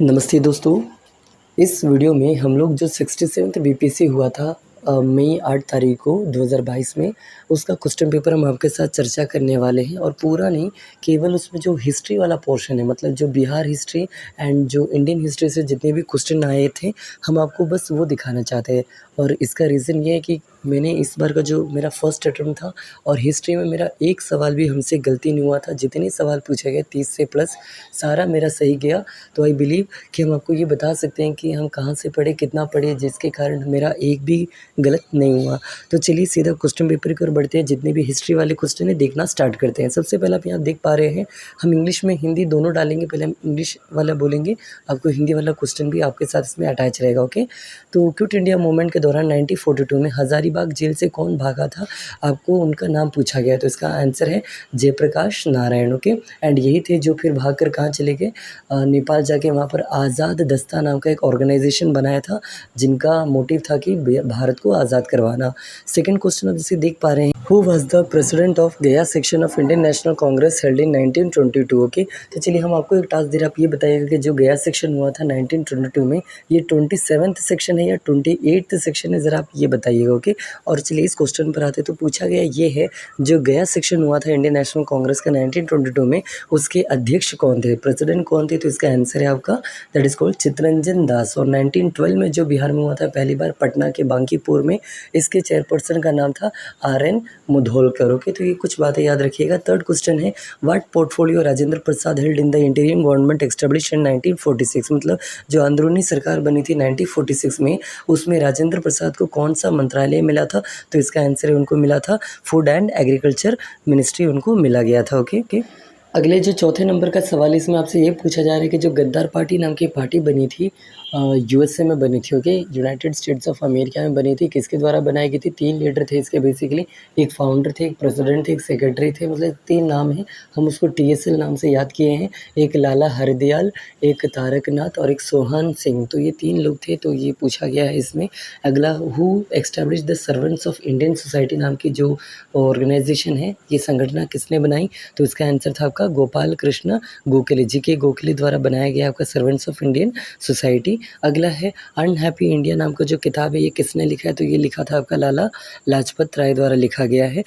नमस्ते दोस्तों। इस वीडियो में हम लोग जो 67th बीपीएससी हुआ था मई 8 तारीख को 2022 में, उसका क्वेश्चन पेपर हम आपके साथ चर्चा करने वाले हैं। और पूरा नहीं, केवल उसमें जो हिस्ट्री वाला पोर्शन है, मतलब जो बिहार हिस्ट्री एंड जो इंडियन हिस्ट्री से जितने भी क्वेश्चन आए थे, हम आपको बस वो दिखाना चाहते हैं। और इसका रीज़न ये है कि मैंने इस बार का जो मेरा फर्स्ट अटेम्प्ट था और हिस्ट्री में मेरा एक सवाल भी हमसे गलती नहीं हुआ था। जितने सवाल पूछे गए 30 से प्लस सारा मेरा सही गया। तो आई बिलीव कि हम आपको ये बता सकते हैं कि हम कहाँ से पढ़े, कितना पढ़े, जिसके कारण मेरा एक भी गलत नहीं हुआ। तो चलिए सीधा क्वेश्चन पेपर की ओर बढ़ते हैं। जितने भी हिस्ट्री वाले क्वेश्चन है देखना स्टार्ट करते हैं। सबसे पहले आप यहाँ देख पा रहे हैं, हम इंग्लिश में हिंदी दोनों डालेंगे। पहले हम इंग्लिश वाला बोलेंगे, आपको हिंदी वाला क्वेश्चन भी आपके साथ इसमें अटैच रहेगा। ओके, तो क्विट इंडिया मूवमेंट के दौरान 1942 में हजारीबाग जेल से कौन भागा था, आपको उनका नाम पूछा गया है। तो इसका आंसर है जयप्रकाश नारायण। ओके, एंड यही थे जो फिर भाग कर कहाँ चले गए, नेपाल जाके वहाँ पर आज़ाद दस्ता नाम का एक ऑर्गेनाइजेशन बनाया था, जिनका मोटिव था कि भारत को आज़ाद करवाना। सेकंड क्वेश्चन आप इसे देख पा रहे हैं, who was the president of Gaya section of Indian National Congress held in 1922। Okay, तो चलिए हम आपको एक टास्क दे रहे हैं, आप ये बताइएगा कि जो गया सेक्शन हुआ था 1922 में, ये 27th सेक्शन है या 28th सेक्शन है, ज़रा आप ये बताइएगा। ओके, और चलिए इस क्वेश्चन पर आते, तो पूछा गया ये है, जो गया सेक्शन हुआ था इंडियन नेशनल कांग्रेस का 1922 में, उसके अध्यक्ष कौन थे, प्रेसिडेंट कौन थे। तो इसका आंसर है आपका that is called Chittaranjan Das. और 1912 में जो बिहार में हुआ था पहली बार, पटना के बांकीपुर में, इसके चेयरपर्सन का नाम था RN मुधोलकर। ओके, तो ये कुछ बातें याद रखिएगा। थर्ड क्वेश्चन है, what portfolio Rajendra Prasad held in the इंटीरियम government establish in 1946। मतलब जो अंदरूनी सरकार बनी थी 1946 में, उसमें राजेंद्र प्रसाद को कौन सा मंत्रालय मिला था। तो इसका आंसर है, उनको मिला था फूड एंड एग्रीकल्चर मिनिस्ट्री, उनको मिला गया था। ओके ओके, अगले जो चौथे नंबर का सवाल, इसमें आपसे ये पूछा जा रहा है कि जो गद्दार पार्टी नाम की पार्टी बनी थी, यूएसए में बनी थी। Okay, United states of America में बनी थी। किसके द्वारा बनाई गई थी, 3 लीडर थे इसके बेसिकली, एक फाउंडर थे, एक प्रेसिडेंट थे, एक सेक्रेटरी थे, मतलब 3 नाम हैं। हम उसको TSL नाम से याद किए हैं। एक लाला हरदयाल, एक तारकनाथ और एक सोहन सिंह। तो ये 3 लोग थे, तो ये पूछा गया है इसमें। अगला, who establish the servants of Indian society नाम की जो ऑर्गेनाइजेशन है, ये संगठन किसने बनाई। तो इसका आंसर था आपका गोपाल कृष्ण गोखले, GK गोखले द्वारा बनाया गया आपका सर्वेंट्स ऑफ इंडियन सोसाइटी। अगला है, अनहैप्पी इंडिया नाम का जो किताब है, ये किसने लिखा है। तो ये लिखा था आपका लाला लाजपत राय द्वारा लिखा गया है।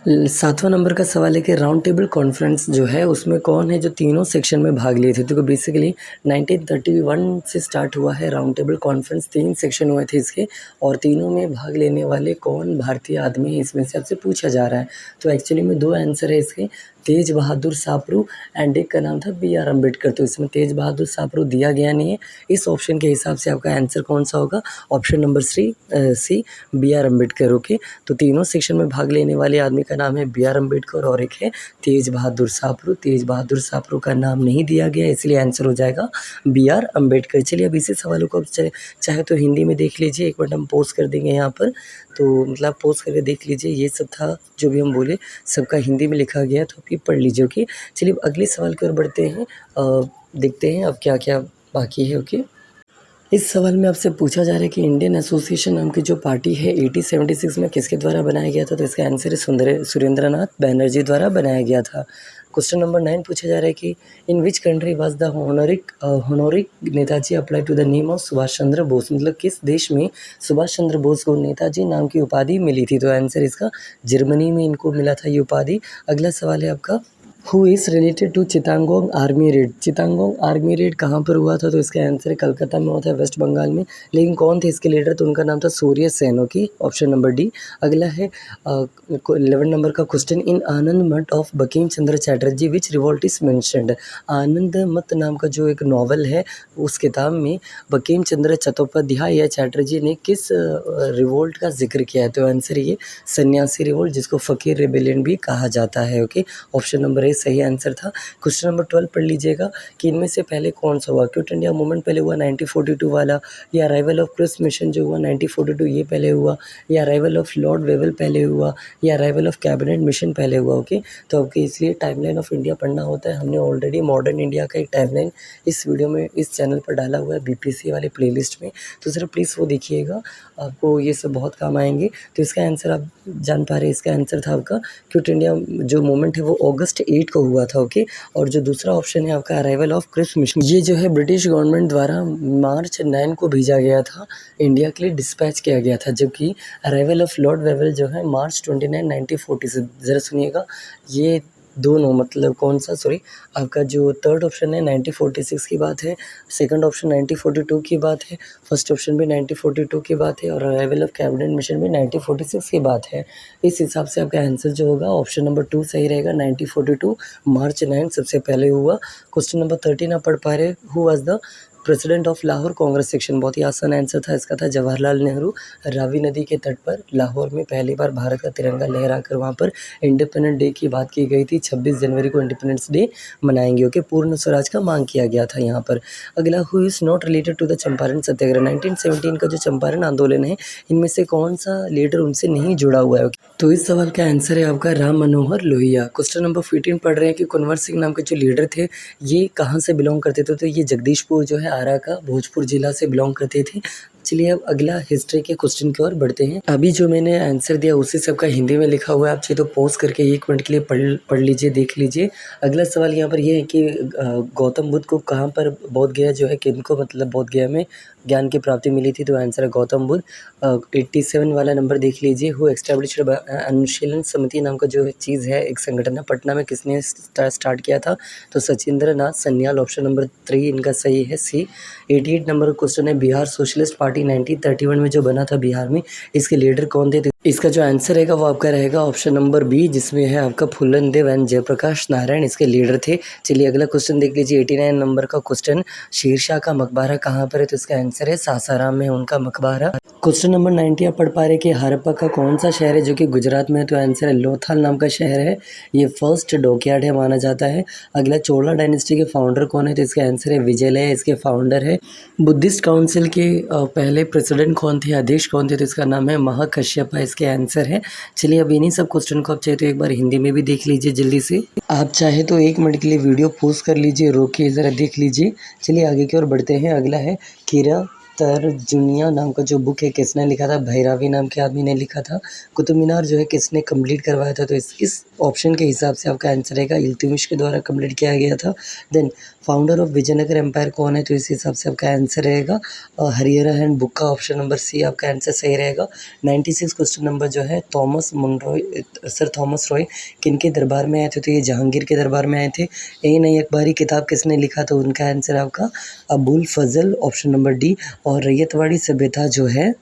7वां नंबर का सवाल है कि राउंड टेबल कॉन्फ्रेंस जो है, उसमें कौन है जो तीनों सेक्शन में भाग लिए थे। तो बेसिकली 1931 से स्टार्ट हुआ है राउंड टेबल कॉन्फ्रेंस, 3 सेक्शन हुए थे इसके, और तीनों में भाग लेने वाले कौन भारतीय आदमी है, इसमें से आपसे पूछा जा रहा है। तो एक्चुअली में 2 आंसर है इसके, तेज बहादुर सापरू एंड एक का नाम था BR अम्बेडकर। तो इसमें तेज बहादुर सापरू दिया गया नहीं है। इस ऑप्शन के हिसाब से आपका आंसर कौन सा होगा, option number C BR Ambedkar. Okay, तो तीनों सेक्शन में भाग लेने वाले आदमी का नाम है BR अम्बेडकर और एक है तेज बहादुर सापरू। तेज बहादुर सापरू का नाम नहीं दिया गया, इसलिए आंसर हो जाएगा BR अम्बेडकर। चलिए अब इसी सवालों को आप चाहे तो हिंदी में देख लीजिए, एक मिनट हम पोस्ट कर देंगे यहाँ पर, तो मतलब पोस्ट करके देख लीजिए। ये सब था जो भी हम बोले, सबका हिंदी में लिखा गया, तो आप ये पढ़ लीजिए। ओके, चलिए अगले सवाल की ओर बढ़ते हैं। देखते हैं अब क्या क्या बाकी है। ओके, इस सवाल में आपसे पूछा जा रहा है कि इंडियन एसोसिएशन नाम की जो पार्टी है 1876 में किसके द्वारा बनाया गया था। तो इसका आंसर है सुरेंद्रनाथ बैनर्जी द्वारा बनाया गया था। क्वेश्चन नंबर 9 पूछा जा रहा है कि in which country was the honorific Netaji apply to the name of Subhash Chandra Bose. मतलब किस देश में सुभाष चंद्र बोस को नेताजी नाम की उपाधि मिली थी। तो आंसर इसका जर्मनी में इनको मिला था ये उपाधि। अगला सवाल है आपका, who is related to Chittagong army raid. Chittagong army raid कहाँ पर हुआ था। तो इसका आंसर है कलकत्ता में हुआ था, वेस्ट बंगाल में। लेकिन कौन थे इसके लीडर, तो उनका नाम था Surya Sen. Okay, option number D. अगला है 11 नंबर का question, in Anand Math of Bankim Chandra Chatterjee which revolt is mentioned. Anand Math नाम का जो एक नॉवल है, उस किताब में बंकिम चंद्र चट्टोपाध्याय या चैटर्जी ने किस रिवोल्ट का जिक्र किया है। तो आंसर ये सन्यासी रिवोल्ट, जिसको फकीर रेबेलियन भी कहा जाता है। ओके, ऑप्शन नंबर सही आंसर था। क्वेश्चन नंबर 12 पढ़ लीजिएगा कि इनमें से पहले कौन सा हुआ। क्विट इंडिया मूवमेंट पहले हुआ 1942 वाला, या अराइवल ऑफ क्रिस मिशन जो हुआ 1942 ये पहले हुआ, या अराइवल ऑफ लॉर्ड वेवल पहले हुआ, या अराइवल ऑफ कैबिनेट मिशन पहले हुआ। ओके, तो आपके इसलिए टाइमलाइन ऑफ इंडिया पढ़ना होता है। हमने ऑलरेडी मॉडर्न इंडिया का एक टाइमलाइन इस वीडियो में इस चैनल पर डाला हुआ है BPSC वाले प्लेलिस्ट में, तो ज़रा प्लीज़ वो देखिएगा, आपको ये सब बहुत काम आएंगे। तो इसका आंसर आप जान पा रहे हैं, इसका आंसर था आपका क्विट इंडिया जो मूवमेंट है वो अगस्त 8 8 को हुआ था, ओके। और जो दूसरा ऑप्शन है आपका अराइवल ऑफ क्रिप्स मिशन, ये जो है ब्रिटिश गवर्नमेंट द्वारा मार्च 9 को भेजा गया था, इंडिया के लिए डिस्पैच किया गया था, जबकि अराइवल ऑफ लॉर्ड वेवल जो है मार्च 29 1946। ज़रा सुनिएगा, ये दोनों मतलब कौन सा, सॉरी, आपका जो थर्ड ऑप्शन है 1946 की बात है, सेकंड ऑप्शन 1942 की बात है, फर्स्ट ऑप्शन भी 1942 की बात है, और अराइवल ऑफ कैबिनेट मिशन भी 1946 की बात है। इस हिसाब से आपका आंसर जो होगा ऑप्शन नंबर 2 सही रहेगा। 1942 मार्च 9 सबसे पहले हुआ। क्वेश्चन नंबर 13 आप पढ़ पा रहे, who was the president of Lahore Congress section, बहुत ही आसान आंसर था इसका, था जवाहरलाल नेहरू। रावी नदी के तट पर लाहौर में पहली बार भारत का तिरंगा लहराकर वहाँ पर इंडिपेंडेंट डे की बात की गई थी। 26 जनवरी को इंडिपेंडेंस डे मनाएंगे, ओके। पूर्ण स्वराज का मांग किया गया था यहाँ पर। अगला, who is not related to the Champaran Satyagraha, 1917 का जो चंपारण आंदोलन है, इनमें से कौन सा लीडर उनसे नहीं जुड़ा हुआ है, तो इस सवाल का आंसर है आपका राम मनोहर लोहिया। क्वेश्चन नंबर 15 पढ़ रहे हैं कि कुंवर सिंह नाम के जो लीडर थे, ये कहाँ से बिलोंग करते थे, तो ये जगदीशपुर जो है आरा का भोजपुर जिला से बिलोंग करते थे। चलिए अब अगला हिस्ट्री के क्वेश्चन की ओर बढ़ते हैं। अभी जो मैंने आंसर दिया उसी सबका हिंदी में लिखा हुआ है, आप चाहिए तो पॉज करके 1 मिनट के लिए पढ़ लीजिए, देख लीजिए। अगला सवाल यहाँ पर ये है कि गौतम बुद्ध को कहाँ पर बोध गया जो है, किनको मतलब बोध गया में ज्ञान की प्राप्ति मिली थी, तो आंसर है गौतम बुद्ध। 87 वाला नंबर देख लीजिए, हु एस्टैब्लिश्ड अनुशीलन समिति नाम का जो चीज़ है, एक संगठन है, पटना में किसने स्टार्ट किया था, तो सचिंद्र नाथ सन्याल, ऑप्शन नंबर 3 इनका सही है, सी। 88 नंबर क्वेश्चन है, बिहार सोशलिस्ट पार्टी 1931 में जो बना था बिहार में, इसके लीडर कौन थे, तो इसका जो आंसर रहेगा वो आपका रहेगा ऑप्शन नंबर बी, जिसमें है आपका फूलन देव एंड जयप्रकाश नारायण, इसके लीडर थे। चलिए अगला क्वेश्चन देख लीजिए, 89 नंबर का क्वेश्चन, शेरशाह का मकबरा कहाँ पर है, तो इसका आंसर है सासाराम में उनका मकबरा। क्वेश्चन नंबर 90 आप पढ़ पा रहे कि हड़प्पा का कौन सा शहर है जो कि गुजरात में है, तो आंसर है लोथाल नाम का शहर है, ये फर्स्ट डॉकयार्ड है माना जाता है। अगला, चोला डायनेस्टी के फाउंडर कौन है, तो इसका आंसर है विजयलय, इसके फाउंडर है। बुद्धिस्ट काउंसिल के पहले प्रेसिडेंट कौन थे, अध्यक्ष कौन थे, तो इसका नाम है महाकश्यपा, इसके आंसर है। चलिए अब इन्हीं सब क्वेश्चन को आप चाहे तो एक बार हिंदी में भी देख लीजिए जल्दी से। आप चाहे तो 1 मिनट के लिए वीडियो पॉज कर लीजिए, रोक के ज़रा देख लीजिए। चलिए आगे की ओर बढ़ते हैं। अगला है कीरा तर्जुनिया नाम का जो बुक है किसने लिखा था, भैरावी नाम के आदमी ने लिखा था। कुतुब मीनार जो है किसने कंप्लीट करवाया था, तो इस ऑप्शन के हिसाब से आपका आंसर रहेगा इल्तुतमिश के द्वारा कंप्लीट किया गया था। Then founder of Vijayanagara empire कौन है, तो इस हिसाब से आपका आंसर रहेगा Harihara and Bukka, option number C आपका आंसर सही रहेगा। 96 क्वेश्चन नंबर जो है, Thomas Munroe, sir Thomas Roe किनके दरबार में आए थे, तो ये जहांगीर के दरबार में आए थे। ए नई अखबारी किताब किसने लिखा, तो उनका आंसर आपका अबुल फजल, ऑप्शन नंबर डी। और रैयतवाड़ी सभ्यता जो है,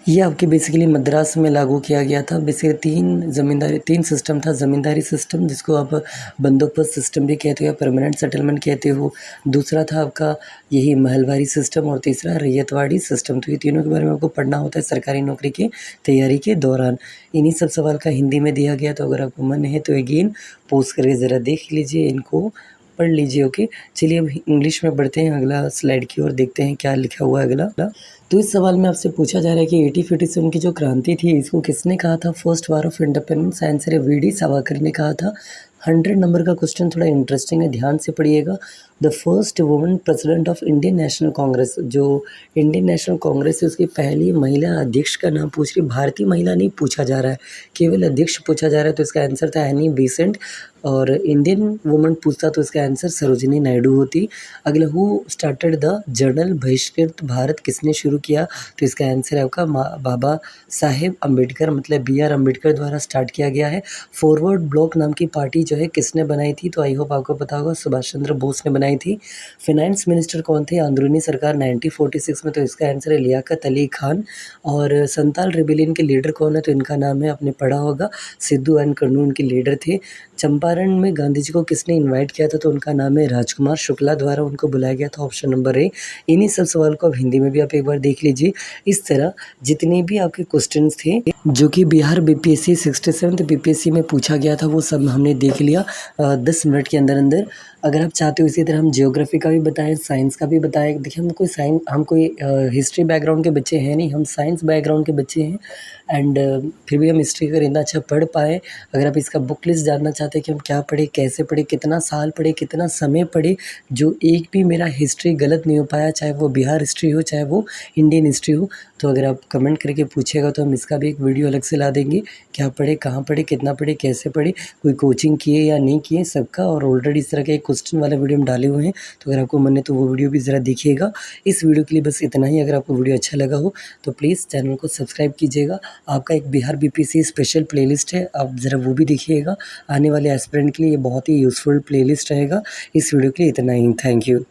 ये आपके बेसिकली मद्रास में लागू किया गया था। बेसिकली 3 सिस्टम था, ज़मींदारी सिस्टम जिसको आप बंदोबस्त सिस्टम भी कहते हो या परमानेंट सेटलमेंट कहते हो, दूसरा था आपका यही महलवारी सिस्टम, और तीसरा रैयतवाड़ी सिस्टम। तो ये तीनों के बारे में आपको पढ़ना होता है सरकारी नौकरी की तैयारी के दौरान। इन्हीं सब सवाल का हिंदी में दिया गया, तो अगर आपको मन है तो अगेन पॉज करके ज़रा देख लीजिए, इनको पढ़ लीजिए, ओके। चलिए अब इंग्लिश में बढ़ते हैं, अगला स्लाइड की ओर देखते हैं क्या लिखा हुआ है अगला। तो इस सवाल में आपसे पूछा जा रहा है कि 1857 की जो क्रांति थी इसको किसने कहा था, first war of independence, answer है वी.डी. सावरकर ने कहा था। 100 नंबर का क्वेश्चन थोड़ा इंटरेस्टिंग है, ध्यान से पढ़िएगा। The first woman president of Indian National Congress, जो इंडियन नेशनल कांग्रेस है उसकी पहली महिला अध्यक्ष का नाम पूछ रही, भारतीय महिला नहीं पूछा जा रहा है, केवल अध्यक्ष पूछा जा रहा है, तो इसका आंसर था एनी बेसेंट। और इंडियन वुमन पूछता तो इसका आंसर सरोजिनी नायडू होती। अगला, हु स्टार्टेड द जर्नल बहिष्कृत भारत किसने शुरू किया, तो इसका आंसर है आपका बाबा साहेब अम्बेडकर, मतलब B.R. अम्बेडकर द्वारा स्टार्ट किया गया है। फॉरवर्ड ब्लॉक नाम की पार्टी जो है किसने बनाई थी, तो आई होप आपको पता होगा, सुभाष चंद्र बोस ने बनाई थी। फाइनेंस मिनिस्टर कौन थे अंदरूनी सरकार 1946 में, तो इसका आंसर है लियाकत अली खान। और संताल रिबेलियन के लीडर कौन है, तो इनका नाम है, आपने पढ़ा होगा, सिद्धू एंड कन्नू इनके लीडर थे। चंपारण में गांधी जी को किसने इनवाइट किया था, तो उनका नाम है राजकुमार शुक्ला द्वारा उनको बुलाया गया था, ऑप्शन नंबर ए। इन्हीं सब सवाल को अब हिंदी में भी आप एक बार देख लीजिए। इस तरह जितने भी आपके क्वेश्चंस थे जो कि बिहार बीपीएससी 67 बीपीएससी में पूछा गया था वो सब हमने देख लिया 10 मिनट के अंदर अंदर। अगर आप चाहते हो इसी तरह हम ज्योग्राफ़ी का भी बताएँ, साइंस का भी बताएँ। देखिए हम कोई हिस्ट्री बैकग्राउंड के बच्चे हैं नहीं, हम साइंस बैकग्राउंड के बच्चे हैं एंड फिर भी हम हिस्ट्री अगर इतना अच्छा पढ़ पाएँ, अगर आप इसका बुक लिस्ट जानना चाहते हैं कि हम क्या पढ़े, कैसे पढ़े, कितना साल पढ़े, कितना समय पढ़े, जो एक भी मेरा हिस्ट्री गलत नहीं हो पाया, चाहे वो बिहार हिस्ट्री हो, चाहे वो इंडियन हिस्ट्री हो, तो अगर आप कमेंट करके पूछिएगा तो हम इसका भी एक वीडियो अलग से ला देंगे। क्या पढ़े, कहाँ पढ़े, कितना पढ़े, कैसे पढ़े, कोई कोचिंग किए या नहीं किए सबका, और ऑलरेडी इस तरह के एक क्वेश्चन वाला वीडियो हम डाले हुए हैं, तो अगर आपको मन है तो वो वीडियो भी ज़रा देखिएगा। इस वीडियो के लिए बस इतना ही। अगर आपको वीडियो अच्छा लगा हो तो प्लीज़ चैनल को सब्सक्राइब कीजिएगा। आपका एक बिहार बीपीएससी स्पेशल प्लेलिस्ट है, आप ज़रा वो भी देखिएगा। आने वाले एस्पिरेंट के लिए ये बहुत ही यूज़फुल प्लेलिस्ट रहेगा। इस वीडियो के लिए इतना ही। Thank you.